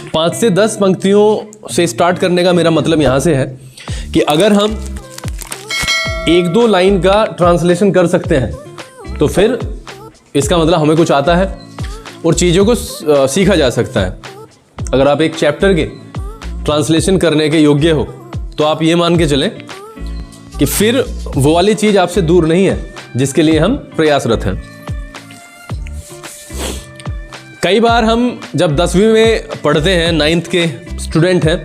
5 से 10 पंक्तियों से स्टार्ट करने का मेरा मतलब यहाँ से है कि अगर हम 1-2 लाइन का ट्रांसलेशन कर सकते हैं तो फिर इसका मतलब हमें कुछ आता है और चीज़ों को सीखा जा सकता है। अगर आप एक चैप्टर के ट्रांसलेशन करने के योग्य हो तो आप ये मान के चलें कि फिर वो वाली चीज़ आपसे दूर नहीं है जिसके लिए हम प्रयासरत हैं। कई बार हम जब 10वीं में पढ़ते हैं, 9th के स्टूडेंट हैं,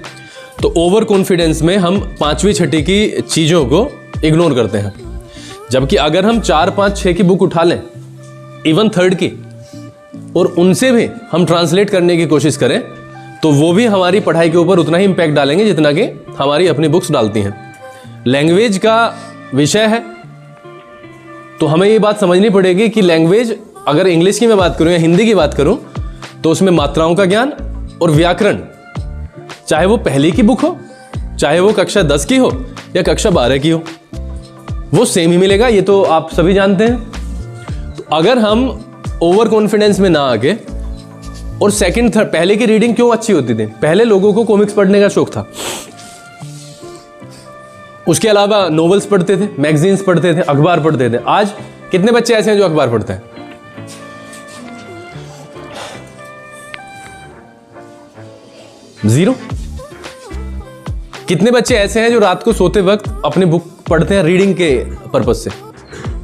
तो ओवर कॉन्फिडेंस में हम 5वीं 6ठी की चीज़ों को इग्नोर करते हैं। जबकि अगर हम 4, 5, 6 की बुक उठा लें, इवन 3rd की, और उनसे भी हम ट्रांसलेट करने की कोशिश करें तो वो भी हमारी पढ़ाई के ऊपर उतना ही इम्पैक्ट डालेंगे जितना कि हमारी अपनी बुक्स डालती हैं। लैंग्वेज का विषय है तो हमें ये बात समझनी पड़ेगी कि लैंग्वेज, अगर इंग्लिश की मैं बात करूं या हिंदी की बात करूं, तो उसमें मात्राओं का ज्ञान और व्याकरण, चाहे वो पहली की बुक हो, चाहे वो कक्षा 10 की हो या कक्षा 12 की हो, वो सेम ही मिलेगा। ये तो आप सभी जानते हैं। तो अगर हम ओवर कॉन्फिडेंस में ना आके, और सेकंड थर्ड, पहले की रीडिंग क्यों अच्छी होती थी? पहले लोगों को कॉमिक्स पढ़ने का शौक था, उसके अलावा नॉवेल्स पढ़ते थे, मैगजीन्स पढ़ते थे, अखबार पढ़ते थे। आज कितने बच्चे ऐसे हैं जो अखबार पढ़ते हैं? जीरो। कितने बच्चे ऐसे हैं जो रात को सोते वक्त अपनी बुक पढ़ते हैं रीडिंग के पर्पज से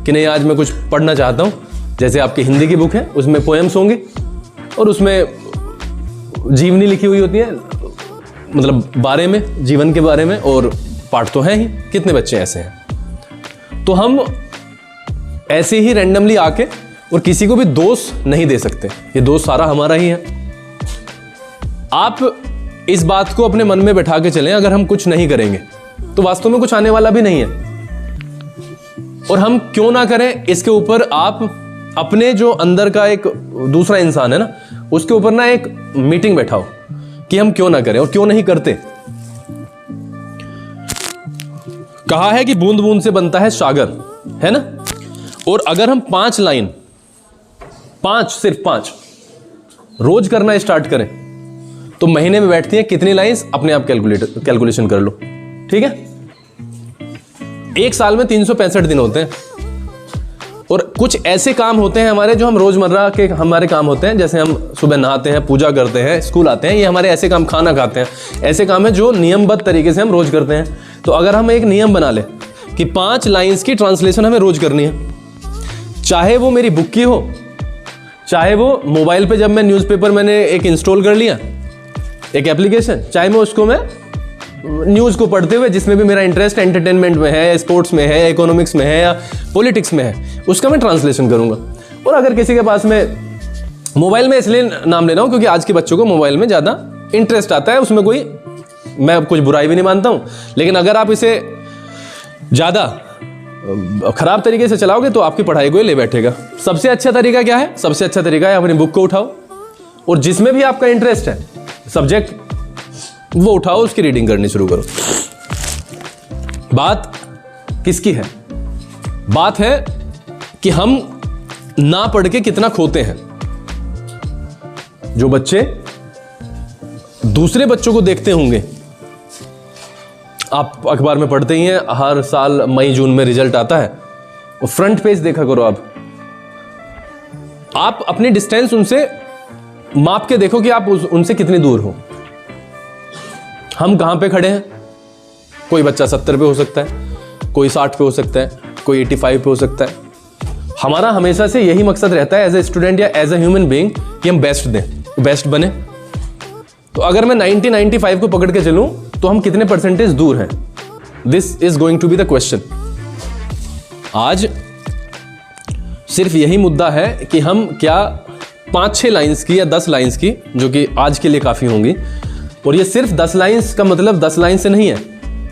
कि नहीं आज मैं कुछ पढ़ना चाहता हूं? जैसे आपकी हिंदी की बुक है, उसमें पोएम्स होंगे और उसमें जीवनी लिखी हुई होती है, मतलब बारे में, जीवन के बारे में, और पाठ तो है ही। कितने बच्चे ऐसे हैं? तो हम ऐसे ही रैंडमली आके और किसी को भी दोष नहीं दे सकते, ये दोष सारा हमारा ही है। आप इस बात को अपने मन में बैठा के चलें, अगर हम कुछ नहीं करेंगे तो वास्तव में कुछ आने वाला भी नहीं है। और हम क्यों ना करें, इसके ऊपर आप अपने जो अंदर का एक दूसरा इंसान है ना, उसके ऊपर ना एक मीटिंग बैठाओ कि हम क्यों ना करें और क्यों नहीं करते। कहा है कि बूंद बूंद से बनता है सागर, है ना? और अगर हम 5 लाइन, सिर्फ 5 रोज करना स्टार्ट करें तो महीने में बैठती हैं कितनी लाइंस, अपने आप कैलकुलेशन कर लो, ठीक है? एक साल में 365 दिन होते हैं और कुछ ऐसे काम होते हैं हमारे जो हम रोजमर्रा के हमारे काम होते हैं, जैसे हम सुबह नहाते हैं, पूजा करते हैं, स्कूल आते हैं, ये हमारे ऐसे काम, खाना खाते हैं, ऐसे काम है जो नियमबद्ध तरीके से हम रोज करते हैं। तो अगर हम एक नियम बना ले कि 5 लाइंस की ट्रांसलेशन हमें रोज करनी है, चाहे वो मेरी बुक की हो, चाहे वो मोबाइल पे जब मैं न्यूज़पेपर मैंने एक इंस्टॉल कर लिया, एक एप्लीकेशन, चाहे मैं उसको मैं न्यूज़ को पढ़ते हुए, जिसमें भी मेरा इंटरेस्ट एंटरटेनमेंट में है, स्पोर्ट्स में है, इकोनॉमिक्स में है या पॉलिटिक्स में है, उसका मैं ट्रांसलेशन करूंगा। और अगर किसी के पास में मोबाइल में इसलिए नाम ले रहा हूं क्योंकि आज के बच्चों को मोबाइल में ज़्यादा इंटरेस्ट आता है, उसमें कोई, मैं कुछ बुराई भी नहीं मानता हूं, लेकिन अगर आप इसे ज़्यादा खराब तरीके से चलाओगे तो आपकी पढ़ाई को ही ले बैठेगा। सबसे अच्छा तरीका क्या है? सबसे अच्छा तरीका है अपनी बुक को उठाओ और जिसमें भी आपका इंटरेस्ट है, सब्जेक्ट, वो उठाओ, उसकी रीडिंग करनी शुरू करो। बात किसकी है? बात है कि हम ना पढ़ के कितना खोते हैं। जो बच्चे दूसरे बच्चों को देखते होंगे, आप अखबार में पढ़ते ही हैं, हर साल मई जून में रिजल्ट आता है, और फ्रंट पेज देखा करो। आप अपनी डिस्टेंस उनसे माप के देखो कि आप उनसे कितनी दूर हो। हम कहां पे खड़े हैं? कोई बच्चा 70 पे हो सकता है, कोई 60 पे हो सकता है, कोई 85 पे हो सकता है। हमारा हमेशा से यही मकसद रहता है एज ए स्टूडेंट या एज ए ह्यूमन बीइंग कि हम बेस्ट दें, बेस्ट बने। तो अगर मैं 90-95 को पकड़ के चलूं तो हम कितने परसेंटेज दूर हैं? This is going to be the question. आज सिर्फ यही मुद्दा है कि हम क्या 5-6 लाइंस की या 10 लाइंस की, जो कि आज के लिए काफ़ी होंगी, और ये सिर्फ 10 लाइंस का मतलब 10 लाइन से नहीं है,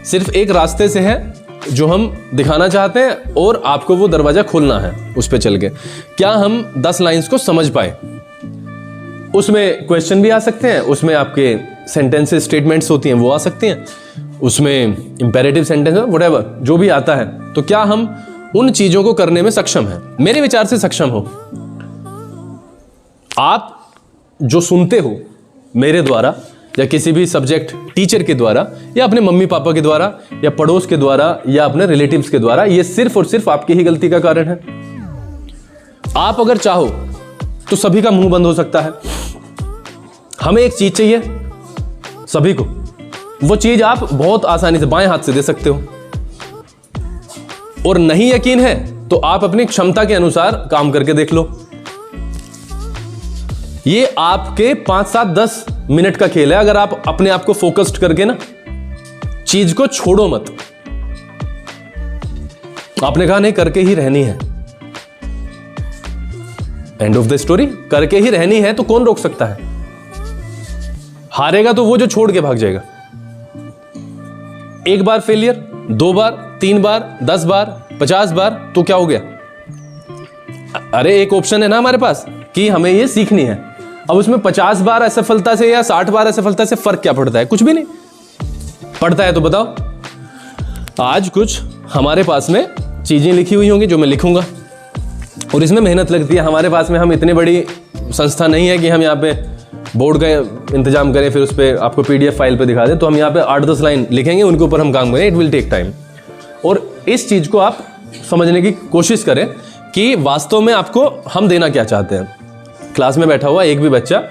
सिर्फ एक रास्ते से है जो हम दिखाना चाहते हैं, और आपको वो दरवाज़ा खोलना है उस पर चल के। क्या हम 10 लाइंस को समझ पाए? उसमें क्वेश्चन भी आ सकते हैं, उसमें आपके सेंटेंसेस, स्टेटमेंट्स होती हैं, वो आ सकती हैं, उसमें इंपेरेटिव सेंटेंस, व्हाटएवर जो भी आता है। तो क्या हम उन चीज़ों को करने में सक्षम हैं? मेरे विचार से सक्षम हो। आप जो सुनते हो मेरे द्वारा, या किसी भी सब्जेक्ट टीचर के द्वारा या अपने मम्मी पापा के द्वारा या पड़ोस के द्वारा या अपने रिलेटिव्स के द्वारा, ये सिर्फ और सिर्फ आपकी ही गलती का कारण है। आप अगर चाहो तो सभी का मुंह बंद हो सकता है। हमें एक चीज चाहिए सभी को, वो चीज आप बहुत आसानी से बाएं हाथ से दे सकते हो। और नहीं यकीन है तो आप अपनी क्षमता के अनुसार काम करके देख लो। ये आपके 5, 7, 10 मिनट का खेल है। अगर आप अपने आप को फोकस्ड करके ना चीज को छोड़ो मत। आपने कहा नहीं करके ही रहनी है, एंड ऑफ द स्टोरी, करके ही रहनी है तो कौन रोक सकता है। हारेगा तो वो जो छोड़ के भाग जाएगा। एक बार फेलियर, 2 बार, 3 बार, 10 बार, 50 बार तो क्या हो गया। अरे एक ऑप्शन है ना हमारे पास कि हमें ये सीखनी है। अब उसमें 50 बार असफलता से या 60 बार असफलता से फर्क क्या पड़ता है? कुछ भी नहीं पड़ता है। तो बताओ, आज कुछ हमारे पास में चीजें लिखी हुई होंगी जो मैं लिखूंगा और इसमें मेहनत लगती है। हमारे पास में हम इतनी बड़ी संस्था नहीं है कि हम यहाँ पे बोर्ड का इंतजाम करें फिर उस पर आपको PDF फाइल पे दिखा दें। तो हम यहाँ पे 8-10 लाइन लिखेंगे, उनके ऊपर हम काम करें। It will take time. और इस चीज को आप समझने की कोशिश करें कि वास्तव में आपको हम देना क्या चाहते हैं। क्लास में बैठा हुआ एक भी बच्चा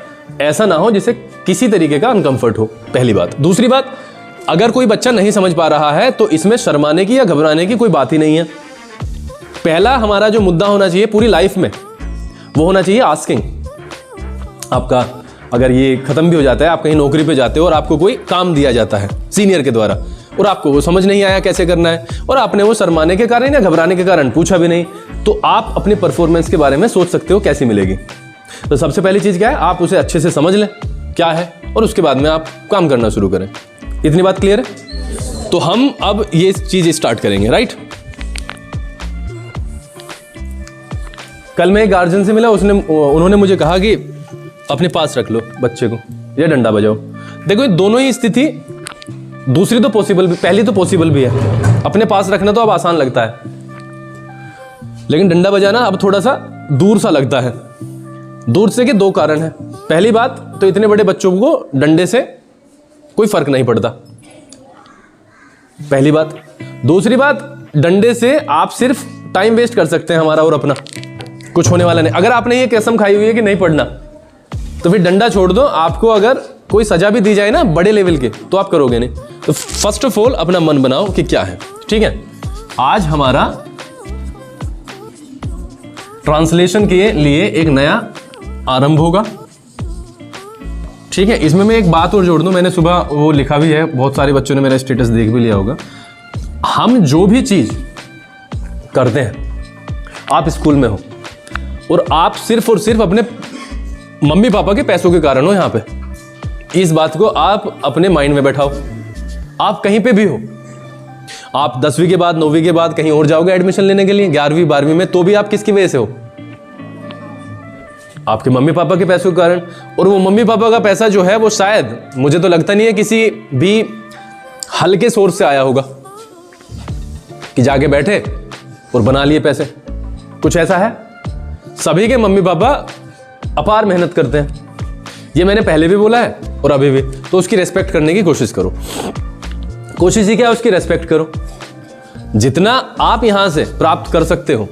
ऐसा ना हो जिसे किसी तरीके का अनकंफर्ट हो, पहली बात। दूसरी बात, अगर कोई बच्चा नहीं समझ पा रहा है तो इसमें शर्माने की या घबराने की कोई बात ही नहीं है। पहला हमारा जो मुद्दा होना चाहिए पूरी लाइफ में, वो होना चाहिए आस्किंग। आपका अगर ये खत्म भी हो जाता है, आप कहीं नौकरी पे जाते हो और आपको कोई काम दिया जाता है सीनियर के द्वारा और आपको वो समझ नहीं आया कैसे करना है, और आपने वो शर्माने के कारण या घबराने के कारण पूछा भी नहीं, तो आप अपने परफॉर्मेंस के बारे में सोच सकते हो कैसी मिलेगी। तो सबसे पहली चीज क्या है, आप उसे अच्छे से समझ लें क्या है और उसके बाद में आप काम करना शुरू करें। इतनी बात क्लियर है? तो हम अब ये चीज स्टार्ट करेंगे, राइट। कल मैं एक गार्जियन से मिला, उन्होंने मुझे कहा कि अपने पास रख लो बच्चे को या डंडा बजाओ। देखो ये दोनों ही स्थिति, दूसरी तो पॉसिबल भी, पहली तो पॉसिबल भी है। अपने पास रखना तो अब आसान लगता है, लेकिन डंडा बजाना अब थोड़ा सा दूर सा लगता है। दूर से के 2 कारण है। पहली बात तो इतने बड़े बच्चों को डंडे से कोई फर्क नहीं पड़ता, पहली बात। दूसरी बात, डंडे से आप सिर्फ टाइम वेस्ट कर सकते हैं हमारा और अपना, कुछ होने वाला नहीं। अगर आपने ये कसम खाई हुई है कि नहीं पढ़ना, तो फिर डंडा छोड़ दो। आपको अगर कोई सजा भी दी जाए ना बड़े लेवल के, तो आप करोगे नहीं। तो फर्स्ट ऑफ ऑल अपना मन बनाओ कि क्या है, ठीक है। आज हमारा ट्रांसलेशन के लिए एक नया आरंभ होगा, ठीक है। इसमें मैं एक बात और जोड़ दूं, मैंने सुबह वो लिखा भी है, बहुत सारे बच्चों ने मेरा स्टेटस देख भी लिया होगा। हम जो भी चीज करते हैं, आप स्कूल में हो और आप सिर्फ और सिर्फ अपने मम्मी पापा के पैसों के कारण हो यहाँ पे, इस बात को आप अपने माइंड में बैठाओ। आप कहीं पे भी हो, आप 10वीं के बाद 9वीं के बाद कहीं और जाओगे एडमिशन लेने के लिए, 11वीं 12वीं में, तो भी आप किसकी वजह से हो? आपके मम्मी पापा के पैसों के कारण। और वो मम्मी पापा का पैसा जो है वो शायद, मुझे तो लगता नहीं है किसी भी हल्के सोर्स से आया होगा कि जाके बैठे और बना लिए पैसे। कुछ ऐसा है? सभी के मम्मी पापा अपार मेहनत करते हैं, ये मैंने पहले भी बोला है और अभी भी। तो उसकी रेस्पेक्ट करने की कोशिश करो। कोशिश ही क्या है, उसकी रेस्पेक्ट करो। जितना आप यहां से प्राप्त कर सकते हो,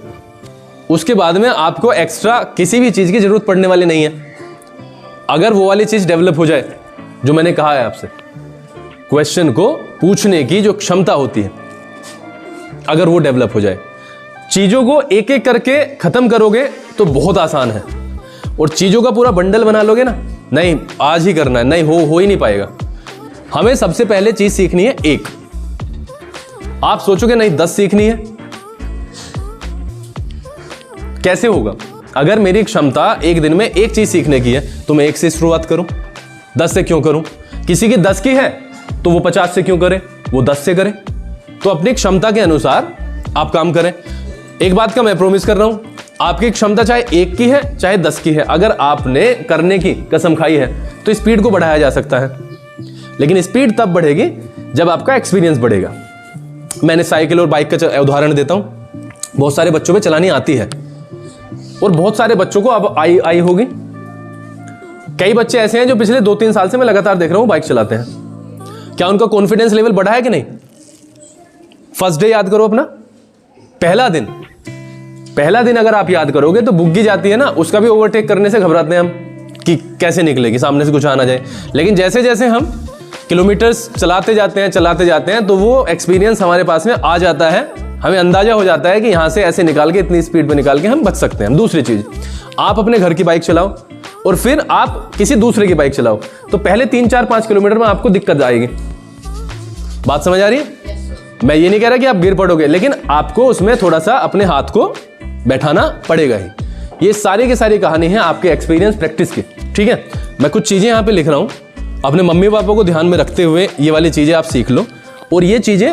उसके बाद में आपको एक्स्ट्रा किसी भी चीज की जरूरत पड़ने वाली नहीं है। अगर वो वाली चीज डेवलप हो जाए जो मैंने कहा है आपसे, क्वेश्चन को पूछने की जो क्षमता होती है, अगर वो डेवलप हो जाए, चीजों को एक एक करके खत्म करोगे तो बहुत आसान है। और चीजों का पूरा बंडल बना लोगे ना, नहीं आज ही करना है, नहीं हो ही नहीं पाएगा। हमें सबसे पहले चीज सीखनी है एक। आप सोचोगे नहीं 10 सीखनी है, कैसे होगा? अगर मेरी क्षमता एक दिन में एक चीज सीखने की है तो मैं 1 से शुरुआत करूं, 10 से क्यों करूं? किसी की 10 की है तो वो 50 से क्यों करे, वो 10 से करे। तो अपनी क्षमता के अनुसार आप काम करें। एक बात का मैं प्रॉमिस कर रहा हूं, आपकी क्षमता चाहे 1 की है चाहे 10 की है, अगर आपने करने की कसम खाई है तो स्पीड को बढ़ाया जा सकता है। लेकिन स्पीड तब बढ़ेगी जब आपका एक्सपीरियंस बढ़ेगा। मैंने साइकिल और बाइक का उदाहरण देता हूं। बहुत सारे बच्चों में चलानी आती है और बहुत सारे बच्चों को अब आई होगी, कई बच्चे ऐसे हैं जो पिछले 2-3 साल से मैं लगातार देख रहा हूं बाइक चलाते हैं। क्या उनका कॉन्फिडेंस लेवल बढ़ा है कि नहीं? फर्स्ट डे याद करो अपना, पहला दिन अगर आप याद करोगे तो बुग्गी जाती है ना, उसका भी ओवरटेक करने से घबराते हैं हम कि कैसे निकलेगी, सामने से कुछ आ ना जाए। लेकिन जैसे जैसे हम किलोमीटर्स चलाते जाते हैं तो वो एक्सपीरियंस हमारे पास में आ जाता है, हमें अंदाजा हो जाता है कि यहां से ऐसे निकाल के, इतनी स्पीड पे निकाल के हम बच सकते हैं। दूसरी चीज, आप अपने घर की बाइक चलाओ और फिर आप किसी दूसरे की बाइक चलाओ, तो पहले 3-4-5 किलोमीटर में आपको दिक्कत आएगी। बात समझ आ रही है? मैं ये नहीं कह रहा कि आप गिर पड़ोगे, लेकिन आपको उसमें थोड़ा सा अपने हाथ को बैठाना पड़ेगा ही। ये सारी की सारी कहानी है आपके एक्सपीरियंस प्रैक्टिस की, ठीक है। मैं कुछ चीजें यहां पे लिख रहा हूं, अपने मम्मी पापा को ध्यान में रखते हुए ये वाली चीजें आप सीख लो। और ये चीजें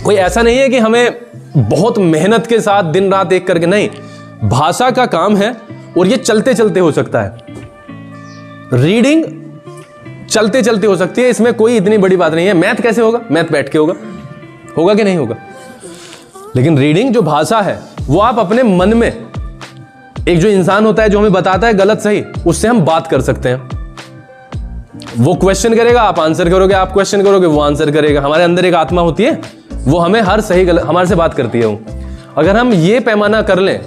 कोई ऐसा नहीं है कि हमें बहुत मेहनत के साथ दिन रात एक करके, नहीं, भाषा का काम है और ये चलते चलते हो सकता है। रीडिंग चलते चलते हो सकती है, इसमें कोई इतनी बड़ी बात नहीं है। मैथ कैसे होगा? मैथ बैठ के होगा कि नहीं होगा? लेकिन रीडिंग जो भाषा है वो आप अपने मन में, एक जो इंसान होता है जो हमें बताता है गलत सही, उससे हम बात कर सकते हैं। वो क्वेश्चन करेगा, आप आंसर करोगे, आप क्वेश्चन करोगे, वो आंसर करेगा। हमारे अंदर एक आत्मा होती है, वो हमें हर सही गलत हमारे से बात करती है। वो अगर हम ये पैमाना कर लें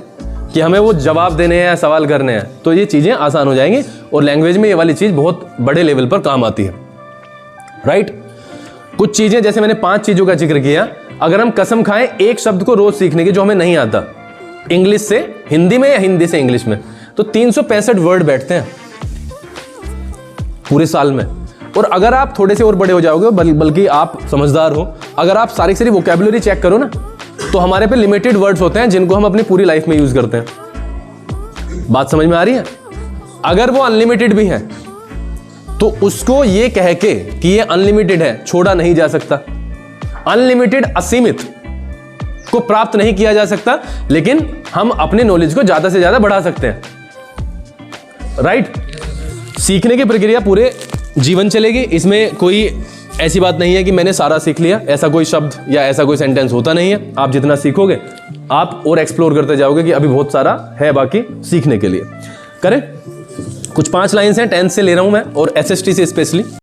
कि हमें वो जवाब देने हैं, सवाल करने हैं, तो ये चीजें आसान हो जाएंगी। और लैंग्वेज में ये वाली चीज बहुत बड़े लेवल पर काम आती है, राइट। कुछ चीजें, जैसे मैंने 5 चीजों का जिक्र किया, अगर हम कसम खाएं एक शब्द को रोज सीखने की जो हमें नहीं आता, इंग्लिश से हिंदी में या हिंदी से इंग्लिश में, तो 365 वर्ड बैठते हैं पूरे साल में। और अगर आप थोड़े से और बड़े हो जाओगे, बल्कि आप समझदार हो, अगर आप सारी सारी वोकैबुलरी चेक करो ना, तो हमारे पे लिमिटेड वर्ड्स होते हैं जिनको हम अपनी पूरी लाइफ में यूज करते हैं। बात समझ में आ रही है? अगर वो अनलिमिटेड भी है तो उसको ये कह के कि ये अनलिमिटेड है छोड़ा नहीं जा सकता। अनलिमिटेड, असीमित को प्राप्त नहीं किया जा सकता, लेकिन हम अपने नॉलेज को ज्यादा से ज्यादा बढ़ा सकते हैं, राइट। सीखने की प्रक्रिया पूरे जीवन चलेगी, इसमें कोई ऐसी बात नहीं है कि मैंने सारा सीख लिया, ऐसा कोई शब्द या ऐसा कोई सेंटेंस होता नहीं है। आप जितना सीखोगे आप और एक्सप्लोर करते जाओगे कि अभी बहुत सारा है बाकी सीखने के लिए। करें कुछ 5 लाइन्स हैं, 10th से ले रहा हूं मैं और SST से स्पेशली।